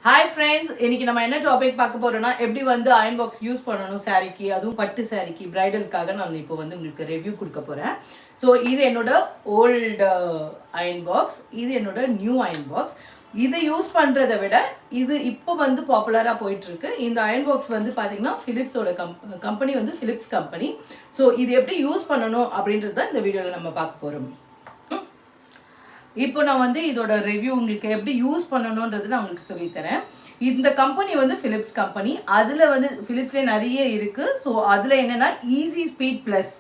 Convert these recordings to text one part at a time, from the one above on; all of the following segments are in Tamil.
Hi friends, இன்னைக்கு நம்ம என்ன டாபிக் பார்க்க போறோம்னா எப்படி வந்து அயன் பாக்ஸ் யூஸ் பண்ணனும் சாரிக்கு அதுவும் பட்டு சாரிக்கு பிரைடலுக்காக நான் இப்போ வந்து உங்களுக்கு ரிவ்யூ கொடுக்க போறேன். ஸோ இது என்னோட ஓல்ட் அயன் பாக்ஸ், இது என்னோட நியூ அயன் பாக்ஸ். இது யூஸ் பண்றதை விட இது இப்போ வந்து பாப்புலரா போயிட்டு இருக்கு. இந்த அயன் பாக்ஸ் வந்து பாத்தீங்கன்னா பிலிப்ஸோட கம்பெனி வந்து பிலிப்ஸ் கம்பெனி. ஸோ இது எப்படி யூஸ் பண்ணணும் அப்படின்றத இந்த வீடியோல நம்ம பார்க்க போறோம். இப்போ நான் வந்து இதோட ரிவ்யூ உங்களுக்கு எப்படி யூஸ் பண்ணணுன்றது நான் உங்களுக்கு சொல்லித்தரேன். இந்த கம்பெனி வந்து பிலிப்ஸ் கம்பெனி. அதில் வந்து பிலிப்ஸ்லேயே நிறைய இருக்குது. ஸோ அதில் என்னென்னா ஈஸி ஸ்பீட் ப்ளஸ்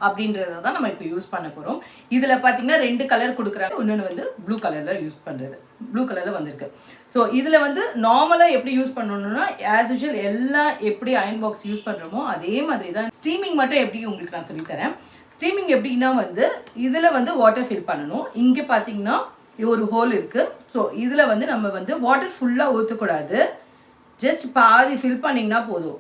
அப்படின்றத தான் நம்ம இப்போ யூஸ் பண்ண போகிறோம். இதில் பார்த்தீங்கன்னா 2 கலர் கொடுக்குறாங்க. இன்னொன்று வந்து ப்ளூ கலரில் யூஸ் பண்ணுறது, ப்ளூ கலரில் வந்திருக்கு. ஸோ இதில் வந்து நார்மலாக எப்படி யூஸ் பண்ணணும்னா ஆஸ் யூஷுவல் எல்லாம் எப்படி அயன் பாக்ஸ் யூஸ் பண்ணுறோமோ அதே மாதிரி தான். ஸ்டீமிங் மட்டும் எப்படி உங்களுக்கு நான் சொல்லித்தரேன். ஸ்டீமிங் எப்படின்னா வந்து இதில் வந்து வாட்டர் ஃபில் பண்ணணும். இங்கே பார்த்தீங்கன்னா ஒரு ஹோல் இருக்குது. ஸோ இதில் வந்து நம்ம வந்து வாட்டர் ஃபுல்லாக ஊற்றக்கூடாது. ஜஸ்ட் பாதி ஃபில் பண்ணிங்கன்னா போதும்.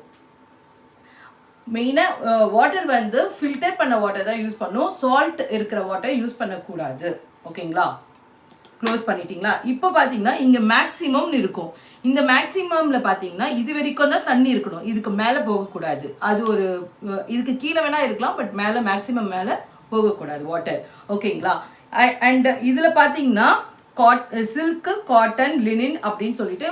மெயினாக வாட்டர் வந்து ஃபில்டர் பண்ண வாட்டர் தான் யூஸ் பண்ணணும். சால்ட் இருக்கிற வாட்டர் யூஸ் பண்ணக்கூடாது. ஓகேங்களா? க்ளோஸ் பண்ணிட்டீங்களா? இப்போ பார்த்தீங்கன்னா இங்கே மேக்ஸிமம்னு இருக்கும். இந்த மேக்ஸிமமில் பார்த்தீங்கன்னா இது வரைக்கும் தான் தண்ணி இருக்கணும். இதுக்கு மேலே போகக்கூடாது. அது ஒரு இதுக்கு கீழே வேணால் இருக்கலாம், பட் மேலே மேக்ஸிமம் மேலே போகக்கூடாது வாட்டர். ஓகேங்களா? அண்ட் இதில் பார்த்தீங்கன்னா சில்க்கு, காட்டன், லினின் அப்படின்னு சொல்லிட்டு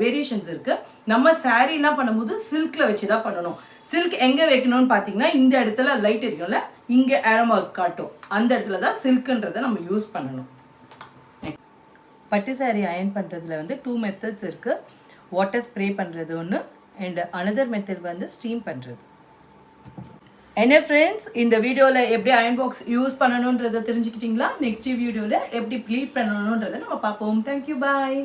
வேரியேஷன்ஸ் இருக்குது. நம்ம சாரீலாம் பண்ணும்போது சில்கில் வச்சு தான் பண்ணணும். சில்க் எங்கே வைக்கணும்னு பார்த்தீங்கன்னா இந்த இடத்துல லைட் எரியும்ல, இங்கே ஏரோ மார்க் காட்டும், அந்த இடத்துல தான் சில்க்குன்றதை நம்ம யூஸ் பண்ணணும். பட்டு சாரி அயன் பண்ணுறதுல வந்து 2 மெத்தட்ஸ் இருக்குது. வாட்டர் ஸ்ப்ரே பண்ணுறது ஒன்று, அண்ட் அனதர் மெத்தட் வந்து ஸ்டீம் பண்ணுறது. என்ன ஃப்ரெண்ட்ஸ், இந்த வீடியோவில் எப்படி அயன் பாக்ஸ் யூஸ் பண்ணணுன்றதை தெரிஞ்சுக்கிட்டிங்களா? நெக்ஸ்ட் வீடியோவில் எப்படி ப்ளீட் பண்ணணுன்றதை நம்ம பார்ப்போம். தேங்க்யூ, பாய்.